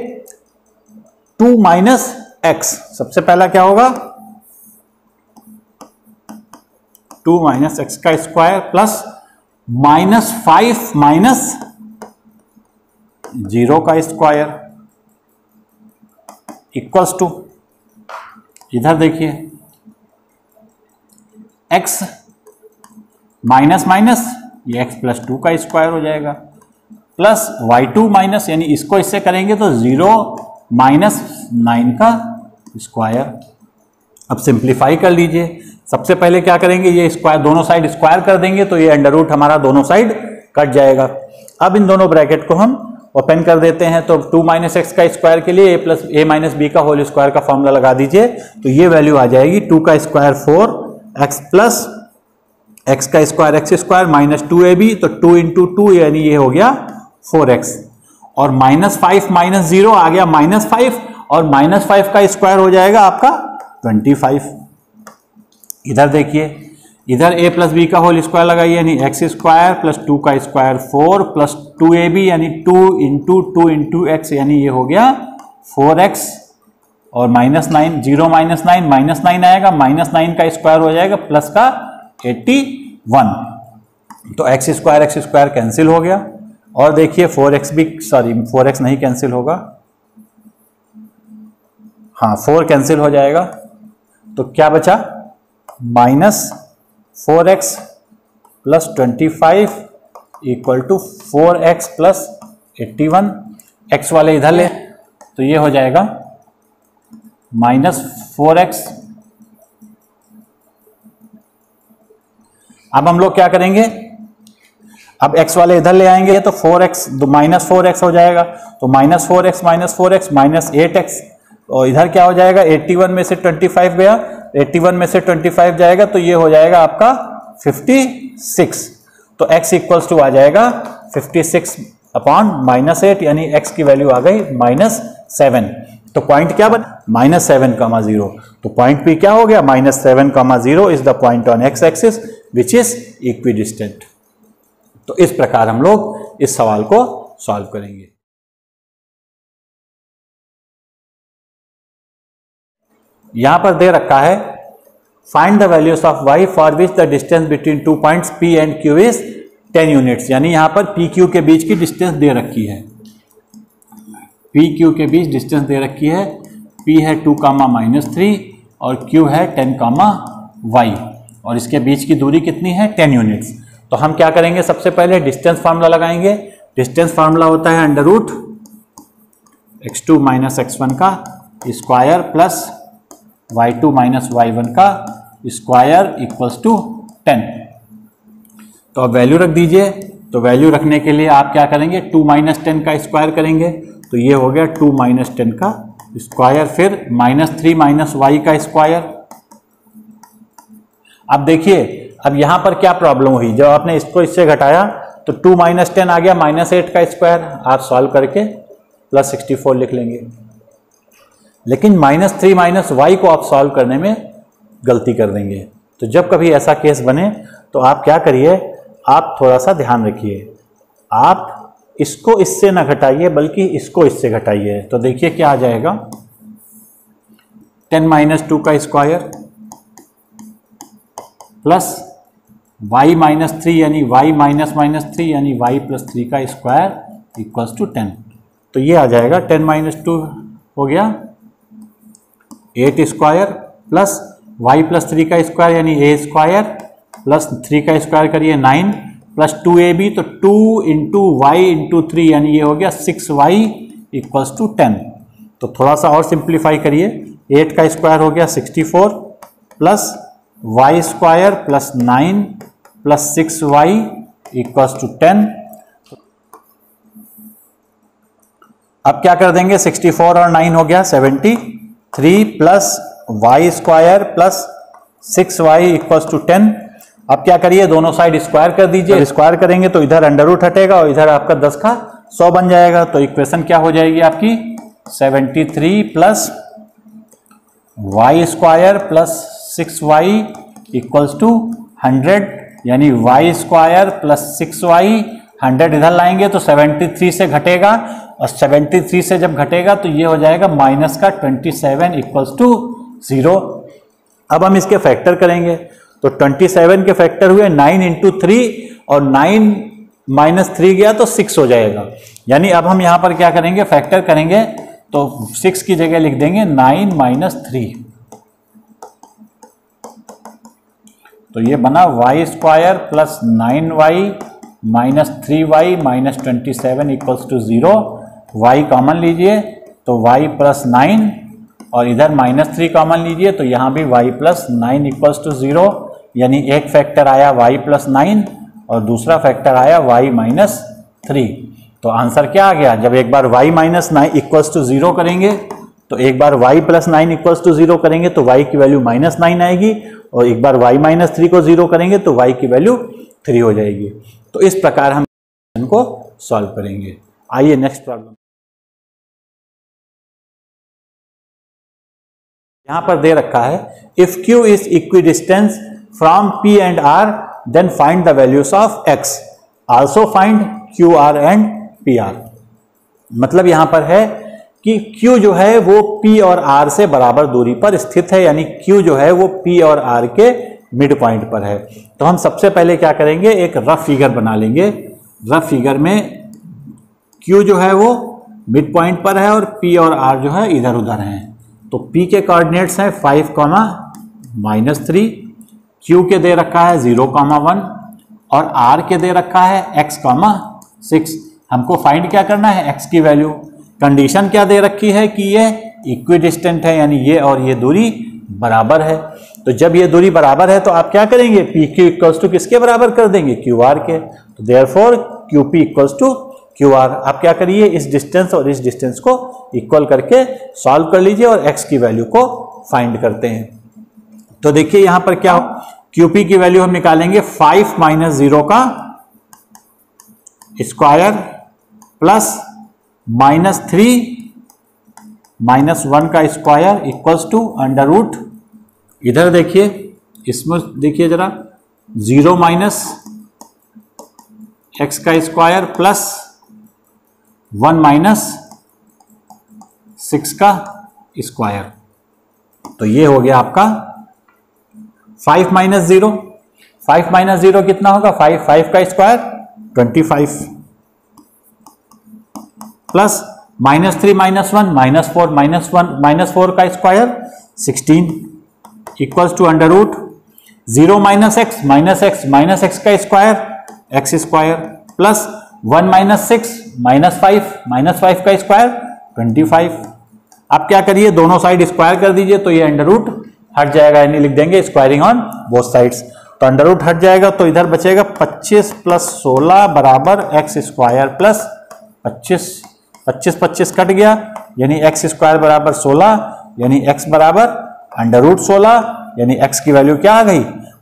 2 माइनस एक्स, सबसे पहला क्या होगा 2 माइनस एक्स का स्क्वायर प्लस -5 माइनस 0 का स्क्वायर इक्वल्स टू, इधर देखिए x माइनस माइनस ये x प्लस 2 का स्क्वायर हो जाएगा प्लस y2 माइनस, यानी इसको इससे करेंगे तो 0 माइनस 9 का स्क्वायर। अब सिंप्लीफाई कर लीजिए। सबसे पहले क्या करेंगे, ये स्क्वायर दोनों साइड स्क्वायर कर देंगे तो ये अंडर रूट हमारा दोनों साइड कट जाएगा। अब इन दोनों ब्रैकेट को हम ओपन कर देते हैं, तो 2 माइनस एक्स का स्क्वायर के लिए a माइनस बी का होल स्क्वायर का फॉर्मूला लगा दीजिए, तो ये वैल्यू आ जाएगी 2 का स्क्वायर 4x प्लस x का square x square minus 2ab, तो 2 इंटू 2 यानी ये हो गया 4x, और -5 माइनस 0 आ गया -5, और -5 का स्क्वायर हो जाएगा आपका 25। इधर देखिए, इधर a प्लस बी का होल स्क्वायर लगाइए, यानी एक्स स्क्वायर प्लस 2 का स्क्वायर 4 प्लस 2ab, यानी 2 इंटू एक्स, यानी ये हो गया 4x, और -9 0 माइनस 9 आएगा, -9 का स्क्वायर हो जाएगा प्लस का 81, तो एक्स स्क्वायर कैंसिल हो गया। और देखिए 4x भी, सॉरी 4x नहीं कैंसिल होगा, हाँ 4 कैंसिल हो जाएगा, तो क्या बचा -4x plus 25 equal to 4x plus 81, x वाले इधर ले तो ये हो जाएगा -4x। अब हम लोग क्या करेंगे, अब x वाले इधर ले आएंगे तो 4x -4x हो जाएगा, तो -4x माइनस 8x, और इधर क्या हो जाएगा 81 में से 25 गया, 81 में से 25 जाएगा तो ये हो जाएगा आपका 56, तो x इक्वल्स टू आ जाएगा 56 अपॉन -8, यानी x की वैल्यू आ गई -7। तो पॉइंट क्या बना -7,0, तो पॉइंट P क्या हो गया -7,0 is the point on x axis which is equidistant. तो इस प्रकार हम लोग इस सवाल को सॉल्व करेंगे। यहां पर दे रखा है find the values of y for which the distance between 2 points P and Q is 10 units, यानी यहां पर PQ के बीच की डिस्टेंस दे रखी है, PQ के बीच डिस्टेंस दे रखी है, P है 2, -3 और Q है 10, y, और इसके बीच की दूरी कितनी है 10 यूनिट्स। तो हम क्या करेंगे, सबसे पहले डिस्टेंस फार्मूला लगाएंगे। डिस्टेंस फार्मूला होता है under root x2 minus x1 का square plus y2 minus y1 का स्क्वायर इक्वल्स टू 10। तो अब वैल्यू रख दीजिए। तो वैल्यू रखने के लिए आप क्या करेंगे, 2 माइनस 10 का स्क्वायर करेंगे, तो ये हो गया 2 माइनस 10 का स्क्वायर, फिर -3 माइनस y का स्क्वायर। अब देखिए, अब यहां पर क्या प्रॉब्लम हुई, जब आपने इसको इससे घटाया तो 2 माइनस 10 आ गया -8 का स्क्वायर, आप सॉल्व करके +64 लिख लेंगे। लेकिन -3 माइनस y को आप सॉल्व करने में गलती कर देंगे। तो जब कभी ऐसा केस बने तो आप क्या करिए, आप थोड़ा सा ध्यान रखिए, आप इसको इससे ना घटाइए बल्कि इसको इससे घटाइए। तो देखिए क्या आ जाएगा, 10 माइनस 2 का स्क्वायर प्लस y माइनस 3 यानी y माइनस -3 यानी y प्लस 3 का स्क्वायर इक्वल्स टू 10। तो ये आ जाएगा 10 माइनस 2 हो गया 8 स्क्वायर प्लस y प्लस 3 का स्क्वायर यानी a स्क्वायर प्लस 3 का स्क्वायर करिए 9 प्लस 2ab, तो 2 इंटू वाई इंटू 3 यानी ये हो गया 6y इक्वल्स टू 10। तो थोड़ा सा और सिंप्लीफाई करिए, 8 का स्क्वायर हो गया 64 plus y square plus 9 plus 6y equals to 10। अब क्या कर देंगे, 64 और 9 हो गया 73 plus y square plus 6y equals to 10। अब क्या करिए, दोनों साइड स्क्वायर कर दीजिए। स्क्वायर करेंगे तो इधर अंडर रूट हटेगा और इधर आपका 10 का 100 बन जाएगा। तो इक्वेशन क्या हो जाएगी आपकी, 73 plus y square plus 6y equals to 100, यानी वाई स्क्वायर प्लस 6y, 100 इधर लाएंगे तो 73 से घटेगा, और 73 से जब घटेगा तो ये हो जाएगा माइनस का 27 इक्वल्स टू 0। अब हम इसके फैक्टर करेंगे तो 27 के फैक्टर हुए 9 इंटू 3, और 9 माइनस 3 गया तो 6 हो जाएगा। यानी अब हम यहाँ पर क्या करेंगे, फैक्टर करेंगे तो 6 की जगह लिख देंगे 9 माइनस 3, तो ये बना y square plus 9y minus 3y minus 27 equals to 0। y common लीजिए तो y प्लस 9, और इधर माइनस 3 कॉमन लीजिए तो यहाँ भी y प्लस 9 इक्वल्स टू 0। यानी एक फैक्टर आया y प्लस 9 और दूसरा फैक्टर आया y माइनस 3। तो आंसर क्या आ गया, जब एक बार y माइनस 9 इक्वल्स टू 0 करेंगे तो एक बार y प्लस 9 इक्वल्स टू 0 करेंगे तो y की वैल्यू माइनस 9 आएगी, और एक बार y माइनस 3 को 0 करेंगे तो y की वैल्यू 3 हो जाएगी। तो इस प्रकार हम इनको सॉल्व करेंगे। आइए नेक्स्ट प्रॉब्लम। यहां पर दे रखा है if q is equidistance from p and r then find the values of x, also find qr and pr। मतलब यहां पर है कि q जो है वो p और r से बराबर दूरी पर स्थित है, यानी q जो है वो p और r के मिड पॉइंट पर है। तो हम सबसे पहले क्या करेंगे, एक रफ फिगर बना लेंगे। रफ फिगर में q जो है वो मिड पॉइंट पर है और p और r जो है इधर उधर हैं। तो p के कोऑर्डिनेट्स हैं 5, -3, q के दे रखा है 0, 1 और r के दे रखा है x, 6। हमको फाइंड क्या करना है, x की वैल्यू। कंडीशन क्या दे रखी है कि ये इक्विडिस्टेंट है, यानी ये और ये दूरी बराबर है। तो जब ये दूरी बराबर है तो आप क्या करेंगे, पी क्यू इक्वल्स टू किसके बराबर कर देंगे, क्यू आर के। तो therefore Q P equals to Q R. आप क्या करिए, इस डिस्टेंस और इस डिस्टेंस को इक्वल करके सॉल्व कर लीजिए और एक्स की वैल्यू को फाइंड करते हैं। तो देखिए यहां पर क्या हो, क्यू पी की वैल्यू हम निकालेंगे 5 माइनस 0 का स्क्वायर प्लस -3 माइनस 1 का square equals to under root, इधर देखिए इसमें देखिए जरा 0 माइनस एक्स का स्क्वायर प्लस 1 माइनस 6 का स्क्वायर। तो ये हो गया आपका 5 माइनस 0। 5 माइनस 0 कितना होगा, 5 का स्क्वायर 25 प्लस -3 -1 -4 -4 का square 16 equals to under root 0 minus x का square x square plus 1 minus 6 -5 का स्क्वायर 25। आप क्या करिए, दोनों साइड स्क्वायर कर दीजिए तो ये अंडर रूट हट जाएगा, यानी लिख देंगे स्क्वायरिंग ऑन बोथ साइड्स। तो अंडर रूट हट जाएगा तो इधर बचेगा 25 प्लस 16 बराबर एक्स स्क्वायर प्लस 25 कट गया, यानी एक्स स्क्वायर बराबर 16, यानी एक्स बराबर अंडर रूट 16, यानी एक्स की वैल्यू क्या आ गई,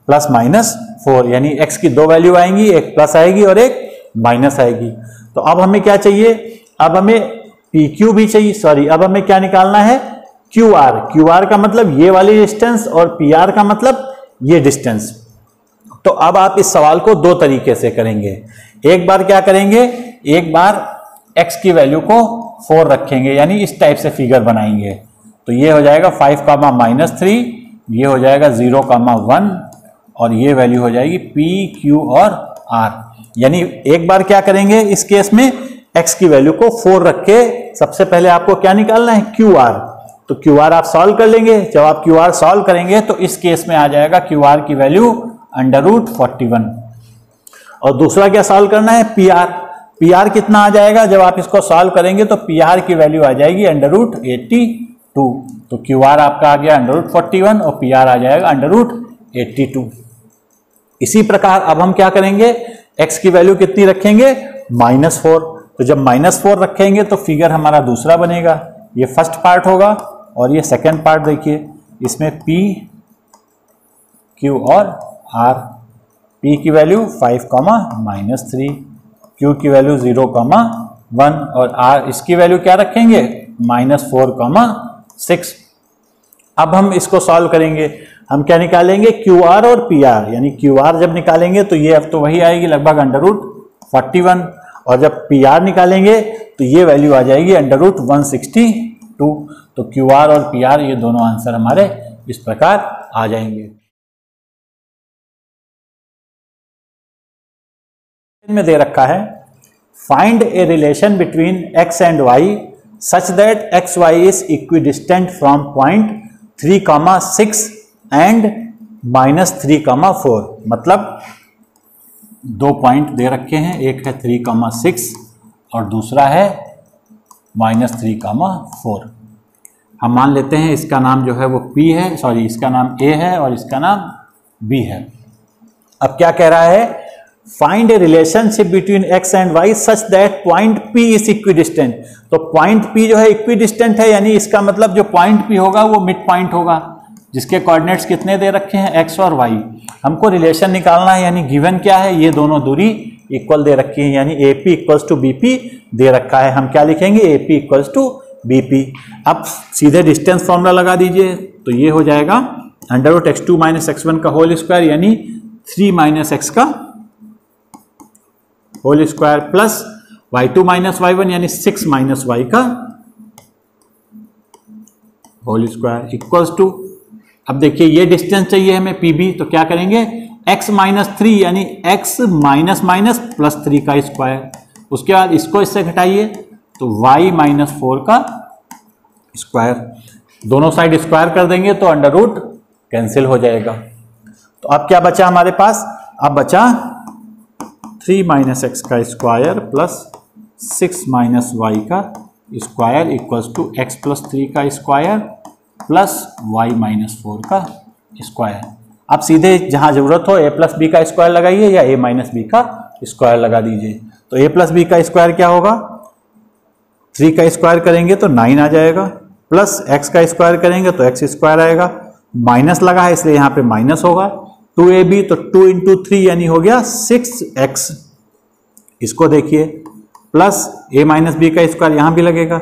प्लस -4। यानी एक्स की दो वैल्यू आएंगी, एक प्लस आएगी और एक माइनस आएगी। तो अब हमें क्या चाहिए, अब हमें पी क्यू भी चाहिए, सॉरी अब हमें क्या निकालना है, क्यू आर। क्यू आर का मतलब ये वाली डिस्टेंस और पी आर का मतलब ये डिस्टेंस। तो अब आप इस सवाल को दो तरीके से करेंगे। एक बार क्या करेंगे, एक बार x की वैल्यू को 4 रखेंगे, यानी इस टाइप से फिगर बनाएंगे। तो ये हो जाएगा 5, -3, ये हो जाएगा 0, 1 और ये वैल्यू हो जाएगी p, q और r। यानी एक बार क्या करेंगे, इस केस में x की वैल्यू को 4 रख के सबसे पहले आपको क्या निकालना है, QR। तो QR आप सॉल्व कर लेंगे। जब आप QR सॉल्व करेंगे तो इस केस में आ जाएगा QR की वैल्यू अंडर रूट 41। और दूसरा क्या सॉल्व करना है, PR। PR कितना आ जाएगा, जब आप इसको सॉल्व करेंगे तो PR की वैल्यू आ जाएगी अंडर रूट 82। तो QR आपका आ गया अंडर रूट 41 और PR आ जाएगा अंडर रूट 82। इसी प्रकार अब हम क्या करेंगे, x की वैल्यू कितनी रखेंगे, -4। तो जब -4 रखेंगे तो फिगर हमारा दूसरा बनेगा, ये फर्स्ट पार्ट होगा और ये सेकंड पार्ट देखिए, इसमें P, Q और R। P की वैल्यू 5, -3, Q की वैल्यू 0, 1 और R इसकी वैल्यू क्या रखेंगे, -4, 6। अब हम इसको सॉल्व करेंगे। हम क्या निकालेंगे, क्यू आर और पी आर, यानी क्यू आर जब निकालेंगे तो ये अब तो वही आएगी लगभग √41, और जब पी आर निकालेंगे तो ये वैल्यू आ जाएगी √162। तो क्यू आर और पी आर ये दोनों आंसर हमारे इस प्रकार आ जाएंगे। में दे रखा है find a relation between x and y such that x y is equidistant from point 3,6 and -3,4। मतलब दो पॉइंट दे रखे हैं, एक है 3,6 और दूसरा है -3,4। हम मान लेते हैं इसका नाम जो है वो P है, सॉरी इसका नाम A है और इसका नाम B है। अब क्या कह रहा है, find A relationship between x and y such that point P is equidistant. तो पॉइंट P जो है इक्विडिस्टेंट है, यानी इसका मतलब जो पॉइंट P होगा वो मिड पॉइंट होगा, जिसके कोऑर्डिनेट्स कितने दे रखे हैं, x और y। हमको रिलेशन निकालना है, यानी गिवन क्या है, ये दोनों दूरी इक्वल दे रखी है, यानी AP इक्वल्स टू BP दे रखा है। हम क्या लिखेंगे, AP इक्वल्स टू BP। अब सीधे डिस्टेंस फॉर्मूला लगा दीजिए, तो ये हो जाएगा √x2 - x1 का होल स्क्वायर, यानी 3 - x का whole square plus y2 - y1 यानी 6 - y का होल स्क्वायर इक्वल्स टू, अब देखिए ये डिस्टेंस चाहिए हमें PB, तो क्या करेंगे, x - 3 यानी x - +3 का स्क्वायर, उसके बाद इसको इससे घटाइए तो y - 4 का स्क्वायर, दोनों साइड स्क्वायर कर देंगे तो अंडर रूट कैंसिल हो जाएगा। तो अब क्या बचा हमारे पास, अब बचा 3 - x का स्क्वायर प्लस 6 - y का स्क्वायर इक्वल्स टू x + 3 का स्क्वायर प्लस y - 4 का स्क्वायर। आप सीधे जहां जरूरत हो a + b का स्क्वायर लगाइए या a - b का स्क्वायर लगा दीजिए। तो a + b का स्क्वायर क्या होगा, 3 का स्क्वायर करेंगे तो 9 आ जाएगा, प्लस x का स्क्वायर करेंगे तो x स्क्वायर आएगा, माइनस लगा है इसलिए यहाँ पे माइनस होगा, 2ab तो 2 × 3 यानी हो गया 6x। इसको देखिए प्लस a - b का स्क्वायर यहाँ भी लगेगा,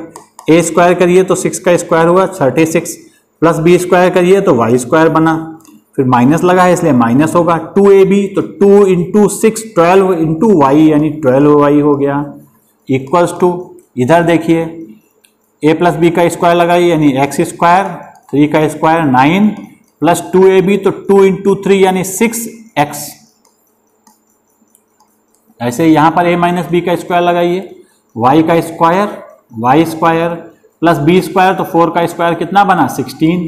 a स्क्वायर करिए तो 6 का स्क्वायर हुआ 36, प्लस b स्क्वायर करिए तो y स्क्वायर बना, फिर माइनस लगा है इसलिए माइनस होगा, 2ab तो 2 × 6 12 × y यानी 12y हो गया, इक्वल्स टू इधर देखिए a + b का स्क्वायर लगाइए यानी x स्क्वायर, 3 का स्क्वायर 9 प्लस 2ab तो 2 × 3 यानी 6x। ऐसे यहाँ पर a - b का स्क्वायर लगाइए, y का square y square plus b square तो 4 का स्क्वायर कितना बना 16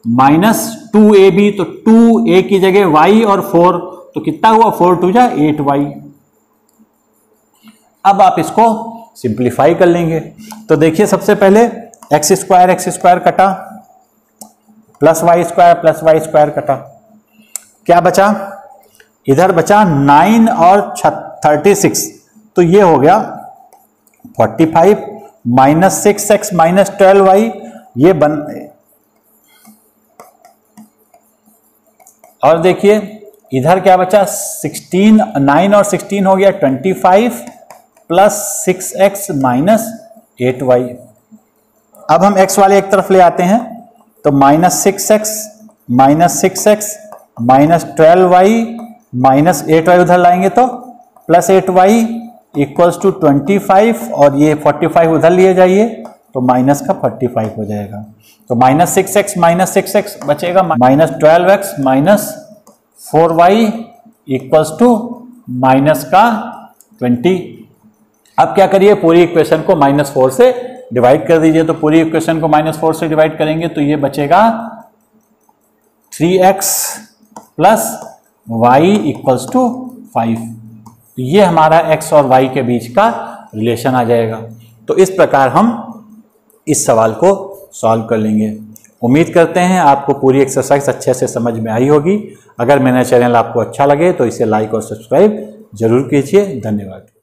माइनस 2ab तो 2a की जगह y और 4 तो कितना हुआ 4 × 2 = 8y। अब आप इसको सिंप्लीफाई कर लेंगे, तो देखिए सबसे पहले x स्क्वायर कटा प्लस y स्क्वायर कटा, क्या बचा, इधर बचा 9 और 36, तो ये हो गया 45 - 6x - 12y, ये बन, और देखिए इधर क्या बचा 16, 9 और 16 हो गया 25 प्लस 6x - 8y। अब हम x वाले एक तरफ ले आते हैं तो -6x - 12y -8y उधर लाएंगे तो प्लस 8y इक्वल्स टू 25, और ये 45 उधर लिए जाइए तो माइनस का 45 हो जाएगा, तो -6x बचेगा -12x - 4y equals to minus का 20। अब क्या करिए, पूरी इक्वेशन को -4 से डिवाइड कर दीजिए, तो पूरी इक्वेशन को -4 से डिवाइड करेंगे तो ये बचेगा 3x + y इक्वल्स टू 5। तो ये हमारा x और y के बीच का रिलेशन आ जाएगा। तो इस प्रकार हम इस सवाल को सॉल्व कर लेंगे। उम्मीद करते हैं आपको पूरी एक्सरसाइज अच्छे से समझ में आई होगी। अगर मेरा चैनल आपको अच्छा लगे तो इसे लाइक और सब्सक्राइब जरूर कीजिए। धन्यवाद।